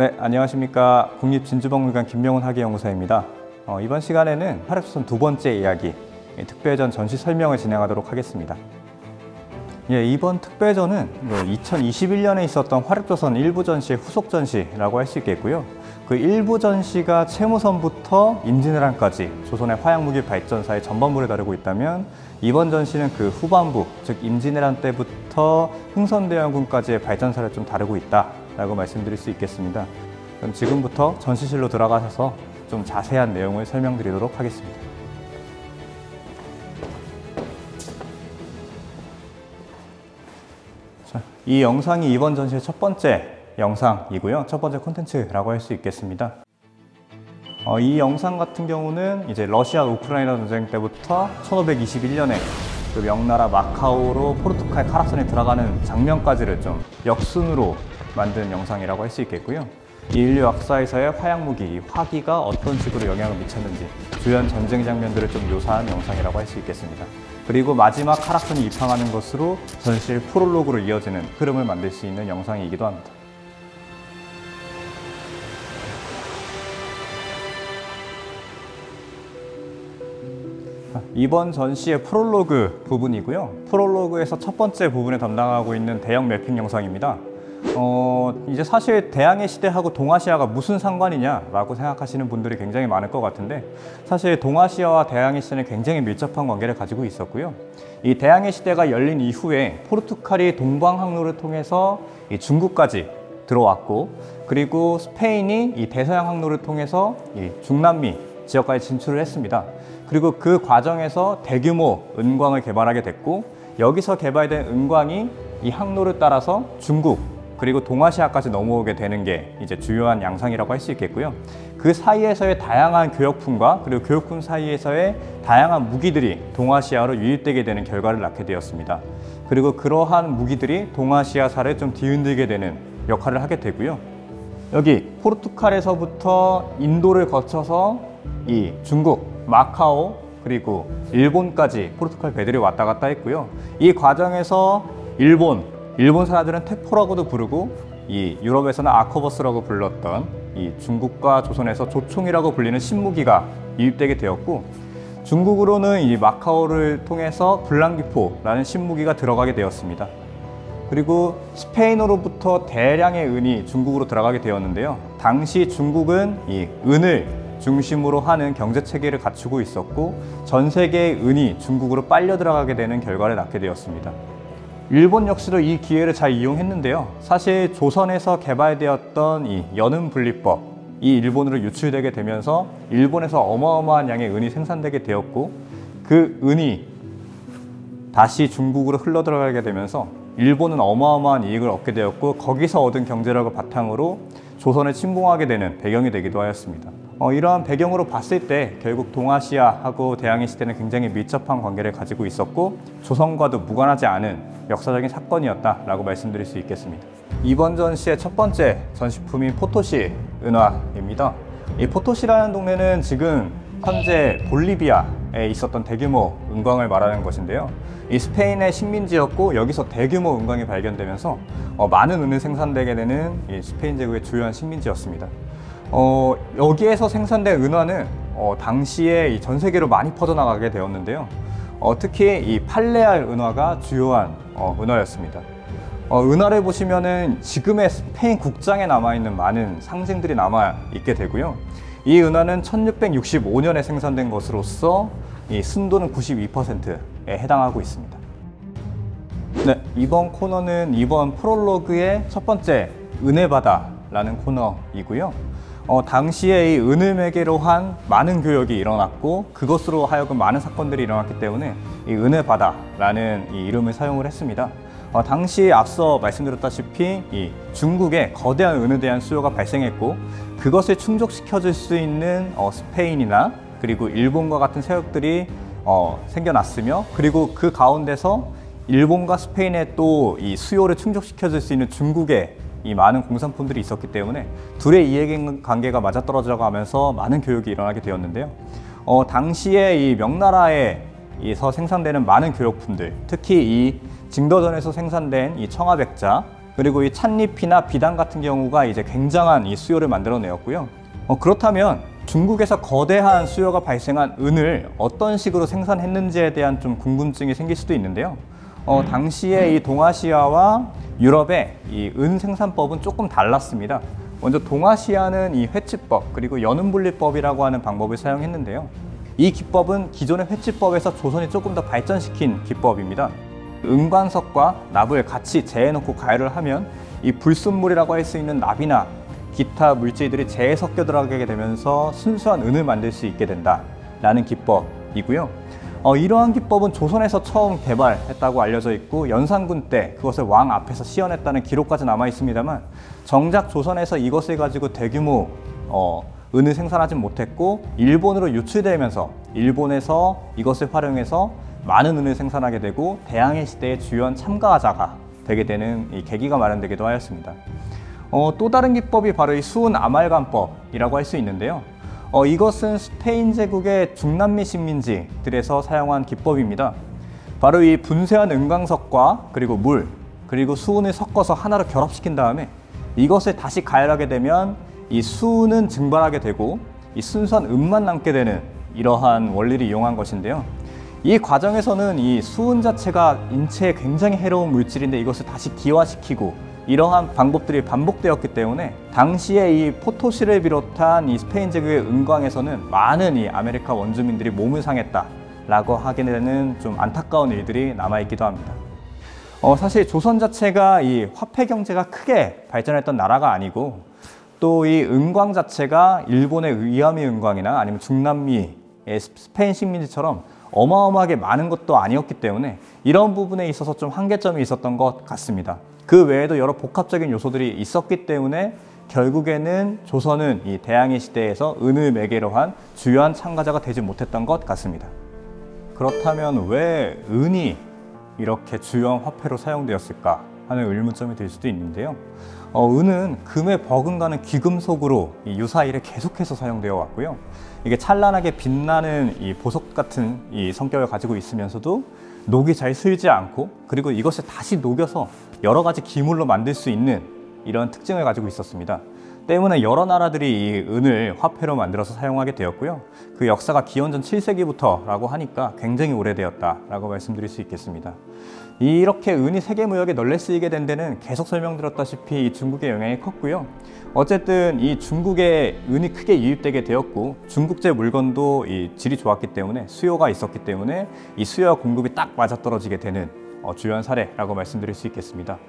네, 안녕하십니까. 국립진주박물관 김명훈 학예연구사입니다. 이번 시간에는 화력조선 두 번째 이야기, 특별전 전시 설명을 진행하도록 하겠습니다. 이번 특별전은 2021년에 있었던 화력조선 일부 전시의 후속 전시라고 할 수 있겠고요. 그 일부 전시가 채무선부터 임진왜란까지 조선의 화약무기 발전사의 전반부를 다루고 있다면, 이번 전시는 그 후반부, 즉 임진왜란 때부터 흥선대원군까지의 발전사를 좀 다루고 있다라고 말씀드릴 수 있겠습니다. 그럼 지금부터 전시실로 들어가셔서 좀 자세한 내용을 설명드리도록 하겠습니다. 자, 이 영상이 이번 전시의 첫 번째 영상이고요. 첫 번째 콘텐츠라고 할 수 있겠습니다. 이 영상 같은 경우는 이제 러시아 우크라이나 전쟁 때부터 1521년에 그 명나라 마카오로 포르투갈 카락선에 들어가는 장면까지를 좀 역순으로 만든 영상이라고 할 수 있겠고요. 이 인류 역사에서의 화약무기, 화기가 어떤 식으로 영향을 미쳤는지 주요한 전쟁 장면들을 좀 묘사한 영상이라고 할 수 있겠습니다. 그리고 마지막 카락선이 입항하는 것으로 전시의 프롤로그로 이어지는 흐름을 만들 수 있는 영상이기도 합니다. 이번 전시의 프롤로그 부분이고요. 프롤로그에서 첫 번째 부분을 담당하고 있는 대형 매핑 영상입니다. 이제 사실 대항해 시대하고 동아시아가 무슨 상관이냐라고 생각하시는 분들이 굉장히 많을 것 같은데, 사실 동아시아와 대항해 시대는 굉장히 밀접한 관계를 가지고 있었고요. 이 대항해 시대가 열린 이후에 포르투갈이 동방 항로를 통해서 이 중국까지 들어왔고, 그리고 스페인이 이 대서양 항로를 통해서 이 중남미 지역까지 진출을 했습니다. 그리고 그 과정에서 대규모 은광을 개발하게 됐고, 여기서 개발된 은광이 이 항로를 따라서 중국 그리고 동아시아까지 넘어오게 되는 게 이제 주요한 양상이라고 할 수 있겠고요. 그 사이에서의 다양한 교역품과 그리고 교역품 사이에서의 다양한 무기들이 동아시아로 유입되게 되는 결과를 낳게 되었습니다. 그리고 그러한 무기들이 동아시아사를 좀 뒤흔들게 되는 역할을 하게 되고요. 여기 포르투갈에서부터 인도를 거쳐서 이 중국, 마카오, 그리고 일본까지 포르투갈 배들이 왔다 갔다 했고요. 이 과정에서 일본 사람들은 태포라고도 부르고, 이 유럽에서는 아커버스라고 불렀던 이 중국과 조선에서 조총이라고 불리는 신무기가 유입되게 되었고, 중국으로는 이 마카오를 통해서 불랑기포라는 신무기가 들어가게 되었습니다. 그리고 스페인으로부터 대량의 은이 중국으로 들어가게 되었는데요. 당시 중국은 이 은을 중심으로 하는 경제 체계를 갖추고 있었고, 전 세계의 은이 중국으로 빨려 들어가게 되는 결과를 낳게 되었습니다. 일본 역시도 이 기회를 잘 이용했는데요. 사실 조선에서 개발되었던 이 연은분리법, 이 일본으로 유출되게 되면서 일본에서 어마어마한 양의 은이 생산되게 되었고, 그 은이 다시 중국으로 흘러 들어가게 되면서 일본은 어마어마한 이익을 얻게 되었고, 거기서 얻은 경제력을 바탕으로 조선을 침공하게 되는 배경이 되기도 하였습니다. 이러한 배경으로 봤을 때 결국 동아시아하고 대항해 시대는 굉장히 밀접한 관계를 가지고 있었고, 조선과도 무관하지 않은 역사적인 사건이었다라고 말씀드릴 수 있겠습니다. 이번 전시의 첫 번째 전시품인 포토시 은화입니다. 이 포토시라는 동네는 지금 현재 볼리비아에 있었던 대규모 은광을 말하는 것인데요. 이 스페인의 식민지였고, 여기서 대규모 은광이 발견되면서 많은 은을 생산되게 되는 이 스페인 제국의 주요한 식민지였습니다. 여기에서 생산된 은화는 당시에 전 세계로 많이 퍼져나가게 되었는데요. 특히 이 팔레알 은화가 주요한 은화였습니다. 은화를 보시면은 지금의 스페인 국장에 남아있는 많은 상징들이 남아있게 되고요. 이 은화는 1665년에 생산된 것으로서 이 순도는 92%에 해당하고 있습니다. 네, 이번 코너는 이번 프롤로그의 첫 번째 은의 바다라는 코너이고요. 당시에 이 은을 매개로 한 많은 교역이 일어났고, 그것으로 하여금 많은 사건들이 일어났기 때문에 이 은의 바다라는 이 이름을 사용을 했습니다. 당시 앞서 말씀드렸다시피 이 중국에 거대한 은에 대한 수요가 발생했고, 그것을 충족시켜줄 수 있는 스페인이나 그리고 일본과 같은 세력들이 생겨났으며, 그리고 그 가운데서 일본과 스페인의 또 이 수요를 충족시켜줄 수 있는 중국의 이 많은 공산품들이 있었기 때문에 둘의 이해관계가 맞아떨어져 가면서 많은 교역이 일어나게 되었는데요. 당시에 이 명나라에서 생산되는 많은 교역품들, 특히 이 징더전에서 생산된 이 청아백자, 그리고 이 찻잎이나 비단 같은 경우가 이제 굉장한 이 수요를 만들어내었고요. 그렇다면 중국에서 거대한 수요가 발생한 은을 어떤 식으로 생산했는지에 대한 좀 궁금증이 생길 수도 있는데요. 당시에 이 동아시아와 유럽의 이 은 생산법은 조금 달랐습니다. 먼저 동아시아는 이 회치법 그리고 연은분리법이라고 하는 방법을 사용했는데요. 이 기법은 기존의 회치법에서 조선이 조금 더 발전시킨 기법입니다. 은광석과 납을 같이 재해놓고 가열을 하면 이 불순물이라고 할 수 있는 납이나 기타 물질들이 재해 섞여 들어가게 되면서 순수한 은을 만들 수 있게 된다라는 기법이고요. 이러한 기법은 조선에서 처음 개발했다고 알려져 있고 연산군 때 그것을 왕 앞에서 시연했다는 기록까지 남아 있습니다만 정작 조선에서 이것을 가지고 대규모 은을 생산하지 못했고 일본으로 유출되면서 일본에서 이것을 활용해서 많은 은을 생산하게 되고 대항해 시대의 주요한 참가자가 되게 되는 이 계기가 마련되기도 하였습니다. 또 다른 기법이 바로 이 수은 아말감법이라고 할 수 있는데요. 이것은 스페인 제국의 중남미 식민지들에서 사용한 기법입니다. 바로 이 분쇄한 은광석과 그리고 물, 그리고 수은을 섞어서 하나로 결합시킨 다음에 이것을 다시 가열하게 되면 이 수은은 증발하게 되고 이 순수한 은만 남게 되는 이러한 원리를 이용한 것인데요. 이 과정에서는 이 수은 자체가 인체에 굉장히 해로운 물질인데 이것을 다시 기화시키고 이러한 방법들이 반복되었기 때문에 당시에 이 포토시를 비롯한 이 스페인 제국의 은광에서는 많은 이 아메리카 원주민들이 몸을 상했다라고 하게 되는 좀 안타까운 일들이 남아있기도 합니다. 사실 조선 자체가 이 화폐 경제가 크게 발전했던 나라가 아니고 또 이 은광 자체가 일본의 위아미 은광이나 아니면 중남미의 스페인 식민지처럼 어마어마하게 많은 것도 아니었기 때문에 이런 부분에 있어서 좀 한계점이 있었던 것 같습니다. 그 외에도 여러 복합적인 요소들이 있었기 때문에 결국에는 조선은 이 대항해 시대에서 은을 매개로 한 주요한 참가자가 되지 못했던 것 같습니다. 그렇다면 왜 은이 이렇게 주요한 화폐로 사용되었을까 하는 의문점이 들 수도 있는데요. 은은 금에 버금가는 귀금속으로 이 유사일에 계속해서 사용되어 왔고요. 이게 찬란하게 빛나는 이 보석 같은 이 성격을 가지고 있으면서도 녹이 잘 슬지 않고 그리고 이것을 다시 녹여서 여러 가지 기물로 만들 수 있는 이런 특징을 가지고 있었습니다. 때문에 여러 나라들이 이 은을 화폐로 만들어서 사용하게 되었고요. 그 역사가 기원전 7세기부터라고 하니까 굉장히 오래되었다라고 말씀드릴 수 있겠습니다. 이렇게 은이 세계 무역에 널리 쓰이게 된 데는 계속 설명드렸다시피 이 중국의 영향이 컸고요. 어쨌든 이 중국에 은이 크게 유입되게 되었고 중국제 물건도 이 질이 좋았기 때문에 수요가 있었기 때문에 이 수요와 공급이 딱 맞아떨어지게 되는 주요한 사례라고 말씀드릴 수 있겠습니다.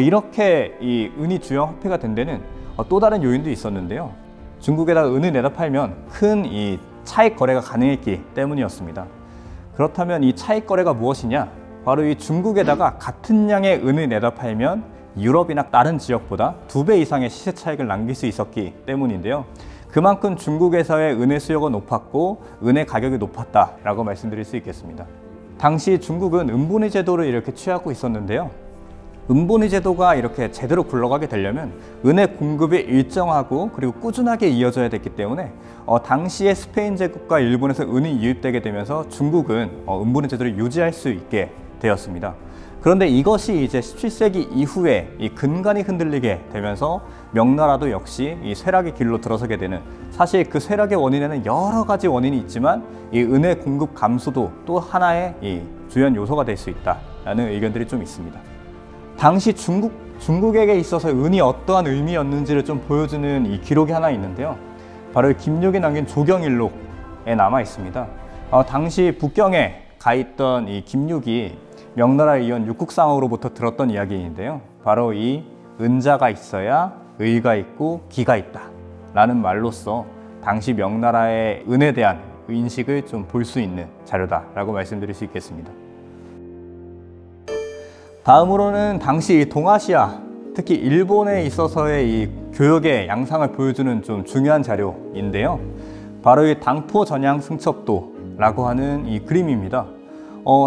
이렇게 이 은이 주요한 화폐가 된 데는 또 다른 요인도 있었는데요. 중국에다 은을 내다 팔면 큰 이 차익 거래가 가능했기 때문이었습니다. 그렇다면 이 차익 거래가 무엇이냐? 바로 이 중국에다가 같은 양의 은을 내다 팔면 유럽이나 다른 지역보다 2배 이상의 시세 차익을 남길 수 있었기 때문인데요. 그만큼 중국에서의 은의 수요가 높았고 은의 가격이 높았다라고 말씀드릴 수 있겠습니다. 당시 중국은 은본위 제도를 이렇게 취하고 있었는데요. 은본위 제도가 이렇게 제대로 굴러가게 되려면 은의 공급이 일정하고 그리고 꾸준하게 이어져야 됐기 때문에 당시에 스페인 제국과 일본에서 은이 유입되게 되면서 중국은 은본위 제도를 유지할 수 있게 되었습니다. 그런데 이것이 이제 17세기 이후에 이 근간이 흔들리게 되면서 명나라도 역시 이 쇠락의 길로 들어서게 되는, 사실 그 쇠락의 원인에는 여러 가지 원인이 있지만 이 은의 공급 감소도 또 하나의 이 주요한 요소가 될 수 있다라는 의견들이 좀 있습니다. 당시 중국에게 있어서 은이 어떠한 의미였는지를 좀 보여주는 이 기록이 하나 있는데요. 바로 김육이 남긴 조경일록에 남아 있습니다. 당시 북경에 가 있던 이 김육이 명나라의 이원 육국상으로부터 들었던 이야기인데요. 바로 이 은자가 있어야 의가 있고 기가 있다 라는 말로써 당시 명나라의 은에 대한 인식을 좀 볼 수 있는 자료다라고 말씀드릴 수 있겠습니다. 다음으로는 당시 동아시아, 특히 일본에 있어서의 이 교역의 양상을 보여주는 좀 중요한 자료인데요. 바로 이 당포 전양 승첩도라고 하는 이 그림입니다.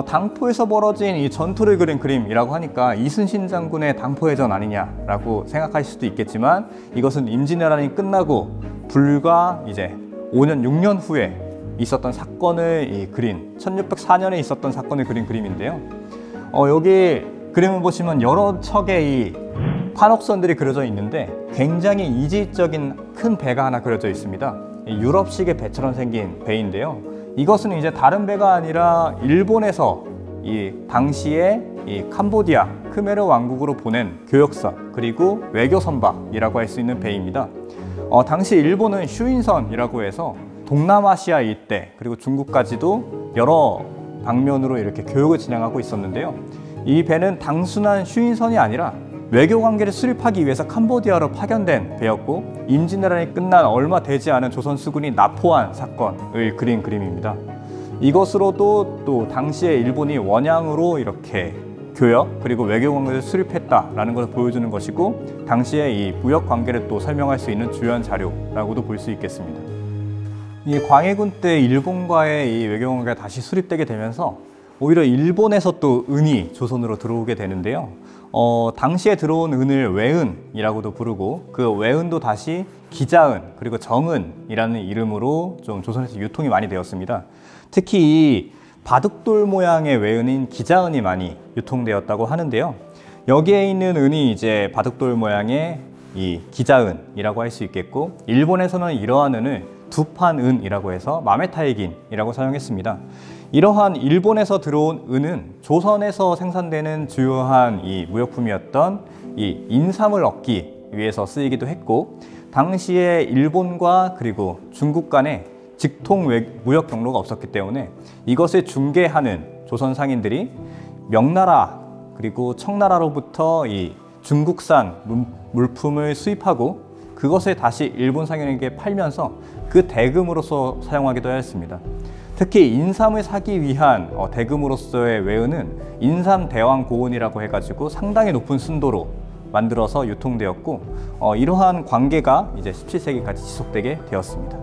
당포에서 벌어진 이 전투를 그린 그림이라고 하니까 이순신 장군의 당포해전 아니냐라고 생각하실 수도 있겠지만, 이것은 임진왜란이 끝나고 불과 이제 5년, 6년 후에 있었던 사건을 그린 1604년에 있었던 사건을 그린 그림인데요. 여기 그림을 보시면 여러 척의 이 판옥선들이 그려져 있는데 굉장히 이질적인 큰 배가 하나 그려져 있습니다. 유럽식의 배처럼 생긴 배인데요. 이것은 이제 다른 배가 아니라 일본에서 이 당시에 이 캄보디아 크메르 왕국으로 보낸 교역선 그리고 외교 선박이라고 할 수 있는 배입니다. 당시 일본은 휴인선이라고 해서 동남아시아 일대 그리고 중국까지도 여러 방면으로 이렇게 교역을 진행하고 있었는데요. 이 배는 단순한 휴인선이 아니라 외교 관계를 수립하기 위해서 캄보디아로 파견된 배였고 임진왜란이 끝난 얼마 되지 않은 조선 수군이 납포한 사건을 그린 그림입니다. 이것으로도 또 당시에 일본이 원양으로 이렇게 교역 그리고 외교 관계를 수립했다라는 것을 보여주는 것이고 당시에 이 무역 관계를 또 설명할 수 있는 주요한 자료라고도 볼 수 있겠습니다. 이 광해군 때 일본과의 이 외교 관계가 다시 수립되게 되면서 오히려 일본에서 또 은이 조선으로 들어오게 되는데요. 당시에 들어온 은을 외은이라고도 부르고 그 외은도 다시 기자은 그리고 정은이라는 이름으로 좀 조선에서 유통이 많이 되었습니다. 특히 이 바둑돌 모양의 외은인 기자은이 많이 유통되었다고 하는데요. 여기에 있는 은이 이제 바둑돌 모양의 이 기자은이라고 할 수 있겠고 일본에서는 이러한 은을 두판은이라고 해서 마메타이긴이라고 사용했습니다. 이러한 일본에서 들어온 은은 조선에서 생산되는 주요한 이 무역품이었던 이 인삼을 얻기 위해서 쓰이기도 했고 당시에 일본과 그리고 중국 간에 직통 무역 경로가 없었기 때문에 이것을 중개하는 조선 상인들이 명나라 그리고 청나라로부터 이 중국산 물품을 수입하고 그것을 다시 일본 상인에게 팔면서 그 대금으로서 사용하기도 하였습니다. 특히 인삼을 사기 위한 대금으로서의 외은은 인삼 대왕 고은이라고 해가지고 상당히 높은 순도로 만들어서 유통되었고 이러한 관계가 이제 17세기까지 지속되게 되었습니다.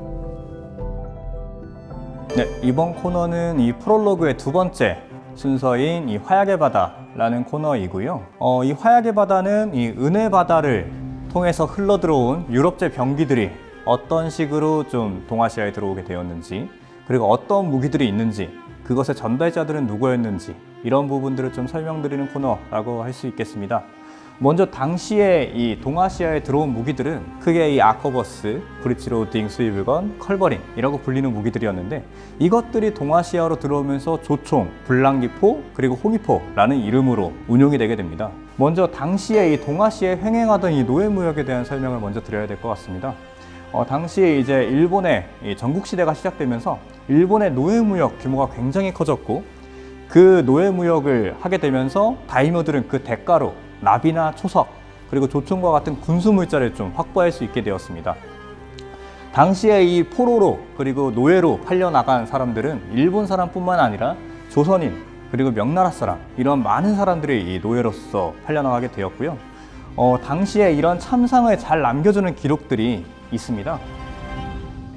네, 이번 코너는 이 프롤로그의 두 번째 순서인 이 화약의 바다라는 코너이고요. 이 화약의 바다는 이 은의 바다를 통해서 흘러들어온 유럽제 병기들이 어떤 식으로 좀 동아시아에 들어오게 되었는지 그리고 어떤 무기들이 있는지 그것의 전달자들은 누구였는지 이런 부분들을 좀 설명드리는 코너라고 할 수 있겠습니다. 먼저 당시에 이 동아시아에 들어온 무기들은 크게 이 아커버스, 브리치로딩 수입을건, 컬버린이라고 불리는 무기들이었는데 이것들이 동아시아로 들어오면서 조총, 불랑기포, 그리고 홍위포라는 이름으로 운용이 되게 됩니다. 먼저 당시에 이 동아시아에 횡행하던 이 노예무역에 대한 설명을 먼저 드려야 될 것 같습니다. 당시에 이제 일본의 전국시대가 시작되면서 일본의 노예무역 규모가 굉장히 커졌고 그 노예무역을 하게 되면서 다이모들은 그 대가로 나비나 초석 그리고 조총과 같은 군수물자를 좀 확보할 수 있게 되었습니다. 당시에 이 포로로 그리고 노예로 팔려나간 사람들은 일본 사람뿐만 아니라 조선인 그리고 명나라 사람 이런 많은 사람들이 이 노예로서 팔려나가게 되었고요. 당시에 이런 참상을 잘 남겨주는 기록들이 있습니다.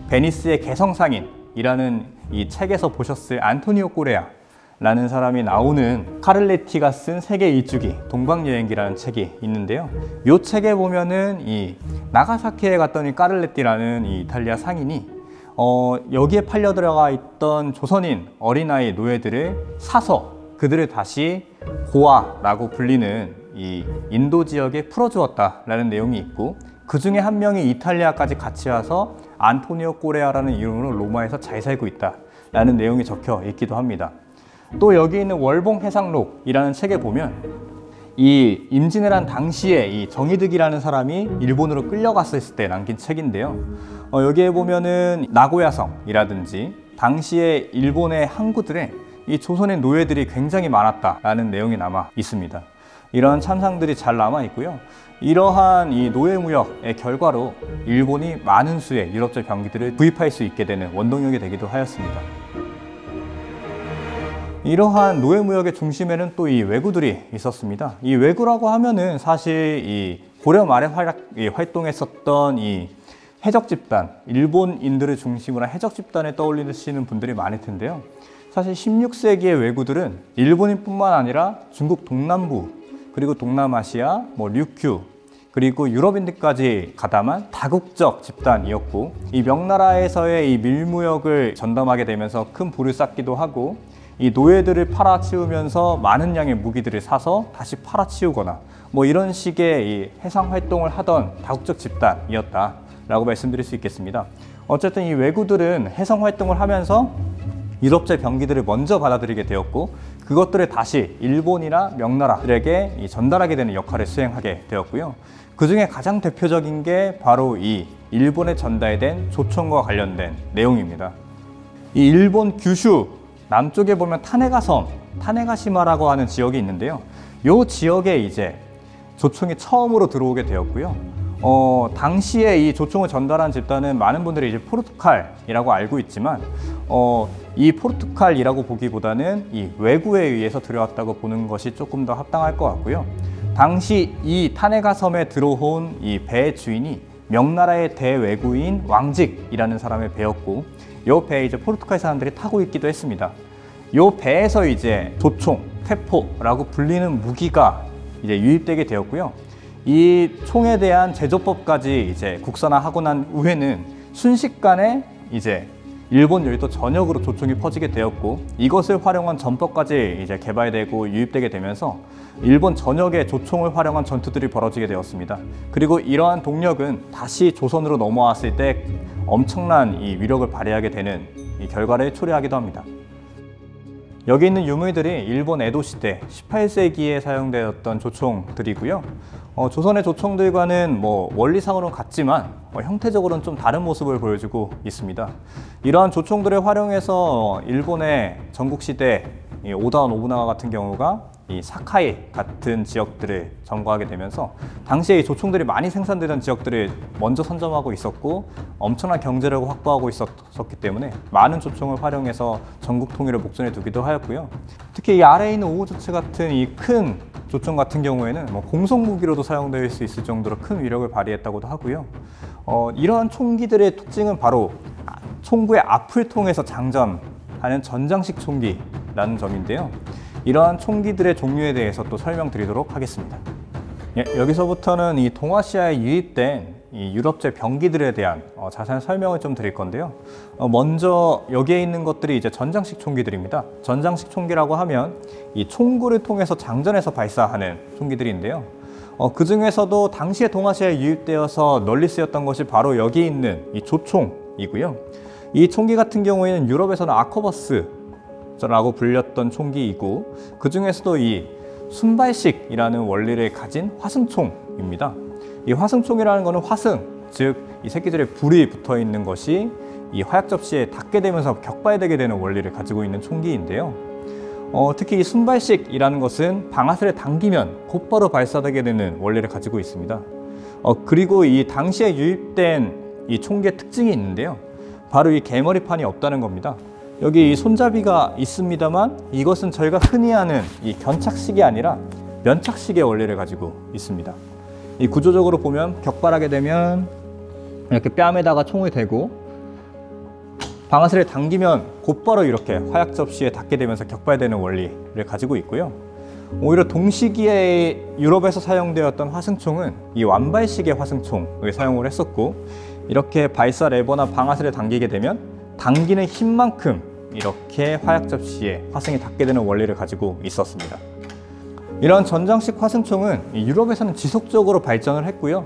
베니스의 개성상인이라는 이 책에서 보셨을 안토니오 꼬레아라는 사람이 나오는 카를레티가 쓴 세계 일주기 동방여행기라는 책이 있는데요. 이 책에 보면은 이 나가사키에 갔던 이 카를레티라는 이 이탈리아 상인이 여기에 팔려 들어가 있던 조선인 어린아이 노예들을 사서 그들을 다시 고아라고 불리는 이 인도 지역에 풀어주었다라는 내용이 있고 그 중에 한 명이 이탈리아까지 같이 와서 안토니오 꼬레아라는 이름으로 로마에서 잘 살고 있다라는 내용이 적혀 있기도 합니다. 또 여기 있는 월봉해상록이라는 책에 보면 이 임진왜란 당시에 이 정이득이라는 사람이 일본으로 끌려갔을 때 남긴 책인데요. 여기에 보면은 나고야성이라든지 당시에 일본의 항구들에 이 조선의 노예들이 굉장히 많았다라는 내용이 남아 있습니다. 이런 참상들이 잘 남아 있고요. 이러한 이 노예무역의 결과로 일본이 많은 수의 유럽제 병기들을 구입할 수 있게 되는 원동력이 되기도 하였습니다. 이러한 노예무역의 중심에는 또 이 왜구들이 있었습니다. 이 왜구라고 하면은 사실 이 고려 말에 활동했었던 이 해적 집단, 일본인들을 중심으로 한 해적 집단을 떠올리시는 분들이 많을 텐데요. 사실 16세기의 왜구들은 일본인뿐만 아니라 중국 동남부 그리고 동남아시아, 류큐 그리고 유럽인들까지 가담한 다국적 집단이었고 이 명나라에서의 이 밀무역을 전담하게 되면서 큰 부를 쌓기도 하고 이 노예들을 팔아치우면서 많은 양의 무기들을 사서 다시 팔아치우거나 뭐 이런 식의 이 해상 활동을 하던 다국적 집단이었다라고 말씀드릴 수 있겠습니다. 어쨌든 이 왜구들은 해상 활동을 하면서 유럽제 병기들을 먼저 받아들이게 되었고 그것들을 다시 일본이나 명나라들에게 전달하게 되는 역할을 수행하게 되었고요. 그 중에 가장 대표적인 게 바로 이 일본에 전달된 조총과 관련된 내용입니다. 이 일본 규슈 남쪽에 보면 타네가섬, 타네가시마라고 하는 지역이 있는데요. 이 지역에 이제 조총이 처음으로 들어오게 되었고요. 당시에 이 조총을 전달한 집단은 많은 분들이 이제 포르투갈이라고 알고 있지만, 이 포르투갈이라고 보기보다는 이 왜구에 의해서 들어왔다고 보는 것이 조금 더 합당할 것 같고요. 당시 이 타네가 섬에 들어온 이 배의 주인이 명나라의 대왜구인 왕직이라는 사람의 배였고, 이 배에 이제 포르투갈 사람들이 타고 있기도 했습니다. 이 배에서 이제 조총, 태포라고 불리는 무기가 이제 유입되게 되었고요. 이 총에 대한 제조법까지 이제 국산화하고 난 후에는 순식간에 이제 일본 열도 전역으로 조총이 퍼지게 되었고, 이것을 활용한 전법까지 이제 개발되고 유입되게 되면서 일본 전역에 조총을 활용한 전투들이 벌어지게 되었습니다. 그리고 이러한 동력은 다시 조선으로 넘어왔을 때 엄청난 이 위력을 발휘하게 되는 이 결과를 초래하기도 합니다. 여기 있는 유물들이 일본 에도 시대 18세기에 사용되었던 조총들이고요. 조선의 조총들과는 뭐 원리상으로는 같지만 형태적으로는 좀 다른 모습을 보여주고 있습니다. 이러한 조총들을 활용해서 일본의 전국시대 오다 노부나가 같은 경우가 이 사카이 같은 지역들을 점거하게 되면서 당시에 이 조총들이 많이 생산되던 지역들을 먼저 선점하고 있었고 엄청난 경제력을 확보하고 있었기 때문에 많은 조총을 활용해서 전국 통일을 목전에 두기도 하였고요. 특히 이 아래에 있는 오호조츠 같은 이 큰 조총 같은 경우에는 뭐 공속 무기로도 사용될 수 있을 정도로 큰 위력을 발휘했다고도 하고요. 이러한 총기들의 특징은 바로 총구의 앞을 통해서 장전하는 전장식 총기라는 점인데요. 이러한 총기들의 종류에 대해서 또 설명드리도록 하겠습니다. 여기서부터는 이 동아시아에 유입된 이 유럽제 병기들에 대한 자세한 설명을 좀 드릴 건데요. 먼저 여기에 있는 것들이 이제 전장식 총기들입니다. 전장식 총기라고 하면 이 총구를 통해서 장전해서 발사하는 총기들인데요. 그 중에서도 당시에 동아시아에 유입되어서 널리 쓰였던 것이 바로 여기 있는 이 조총이고요. 이 총기 같은 경우에는 유럽에서는 아커버스라고 불렸던 총기이고, 그 중에서도 이 순발식이라는 원리를 가진 화승총입니다. 이 화승총이라는 것은 화승, 즉 이 새끼들의 불이 붙어 있는 것이 이 화약 접시에 닿게 되면서 격발되게 되는 원리를 가지고 있는 총기인데요. 특히 이 순발식이라는 것은 방아쇠를 당기면 곧바로 발사되게 되는 원리를 가지고 있습니다. 그리고 이 당시에 유입된 이 총기의 특징이 있는데요. 바로 이 개머리판이 없다는 겁니다. 여기 이 손잡이가 있습니다만 이것은 저희가 흔히 아는 이 견착식이 아니라 면착식의 원리를 가지고 있습니다. 이 구조적으로 보면 격발하게 되면 이렇게 뺨에다가 총을 대고 방아쇠를 당기면 곧바로 이렇게 화약 접시에 닿게 되면서 격발되는 원리를 가지고 있고요. 오히려 동시기에 유럽에서 사용되었던 화승총은 이 완발식의 화승총을 사용을 했었고, 이렇게 발사 레버나 방아쇠를 당기게 되면 당기는 힘만큼 이렇게 화약 접시에 화승이 닿게 되는 원리를 가지고 있었습니다. 이런 전장식 화승총은 유럽에서는 지속적으로 발전을 했고요.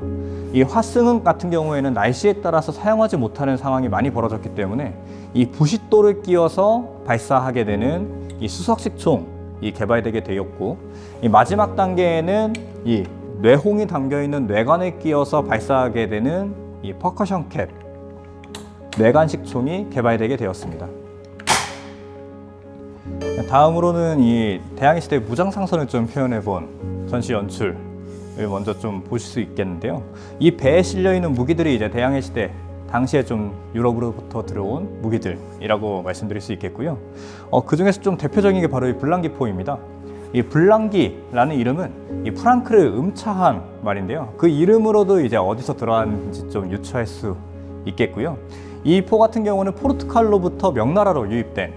이 화승 같은 경우에는 날씨에 따라서 사용하지 못하는 상황이 많이 벌어졌기 때문에 이 부싯돌을 끼워서 발사하게 되는 이 수석식 총이 개발되게 되었고, 이 마지막 단계에는 이 뇌홍이 담겨 있는 뇌관을 끼워서 발사하게 되는 이 퍼커션 캡 뇌관식 총이 개발되게 되었습니다. 다음으로는 이 대항해 시대 무장상선을 좀 표현해본 전시 연출을 먼저 좀 보실 수 있겠는데요. 이 배에 실려 있는 무기들이 이제 대항해 시대 당시에 좀 유럽으로부터 들어온 무기들이라고 말씀드릴 수 있겠고요. 그 중에서 좀 대표적인 게 바로 이 블랑기포입니다. 이 블랑기라는 이름은 이 프랑크를 음차한 말인데요. 그 이름으로도 이제 어디서 들어왔는지 좀 유추할 수 있겠고요. 이 포 같은 경우는 포르투갈로부터 명나라로 유입된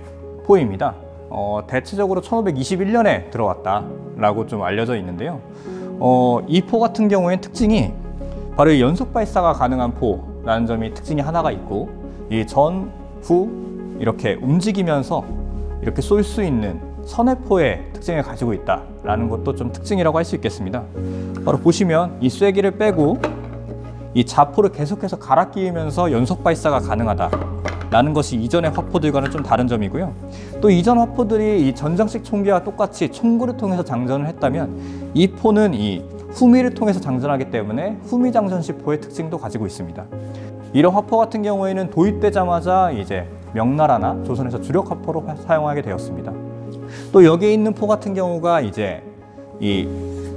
포입니다. 대체적으로 1521년에 들어왔다라고 좀 알려져 있는데요. 이 포 같은 경우에는 특징이 바로 이 연속 발사가 가능한 포라는 점이 특징이 하나가 있고, 이 전, 후 이렇게 움직이면서 이렇게 쏠 수 있는 선회포의 특징을 가지고 있다라는 것도 좀 특징이라고 할 수 있겠습니다. 바로 보시면 이 쐐기를 빼고 이 자포를 계속해서 갈아 끼우면서 연속 발사가 가능하다라는 것이 이전의 화포들과는 좀 다른 점이고요. 또 이전 화포들이 이 전장식 총기와 똑같이 총구를 통해서 장전을 했다면 이 포는 이 후미를 통해서 장전하기 때문에 후미 장전식 포의 특징도 가지고 있습니다. 이런 화포 같은 경우에는 도입되자마자 이제 명나라나 조선에서 주력 화포로 사용하게 되었습니다. 또 여기에 있는 포 같은 경우가 이제 이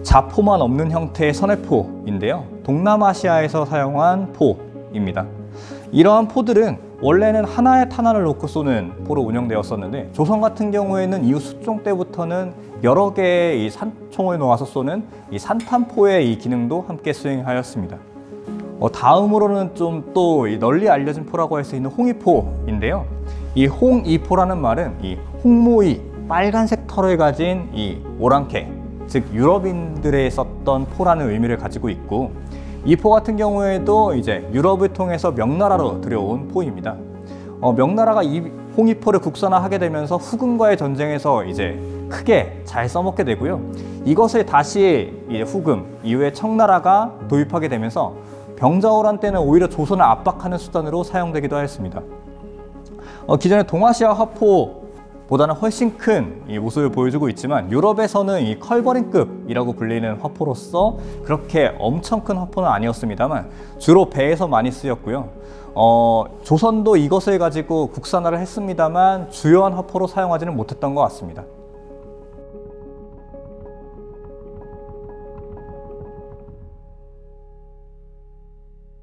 자포만 없는 형태의 선회포인데요. 동남아시아에서 사용한 포입니다. 이러한 포들은 원래는 하나의 탄환을 놓고 쏘는 포로 운영되었었는데 조선 같은 경우에는 이후 수종 때부터는 여러 개의 이 산총을 놓아서 쏘는 이 산탄포의 이 기능도 함께 수행하였습니다. 다음으로는 좀 또 널리 알려진 포라고 할 수 있는 홍이포인데요. 이 홍이포라는 말은 이 홍모이 빨간색 털을 가진 이 오랑캐, 즉 유럽인들의 썼던 포라는 의미를 가지고 있고, 이 포 같은 경우에도 이제 유럽을 통해서 명나라로 들여온 포입니다. 명나라가 이 홍이포를 국산화하게 되면서 후금과의 전쟁에서 이제 크게 잘 써먹게 되고요. 이것을 다시 이제 후금 이후에 청나라가 도입하게 되면서 병자호란 때는 오히려 조선을 압박하는 수단으로 사용되기도 하였습니다. 기존의 동아시아 화포보다는 훨씬 큰 이 모습을 보여주고 있지만 유럽에서는 이 컬버린급이라고 불리는 화포로서 그렇게 엄청 큰 화포는 아니었습니다만 주로 배에서 많이 쓰였고요. 조선도 이것을 가지고 국산화를 했습니다만 주요한 화포로 사용하지는 못했던 것 같습니다.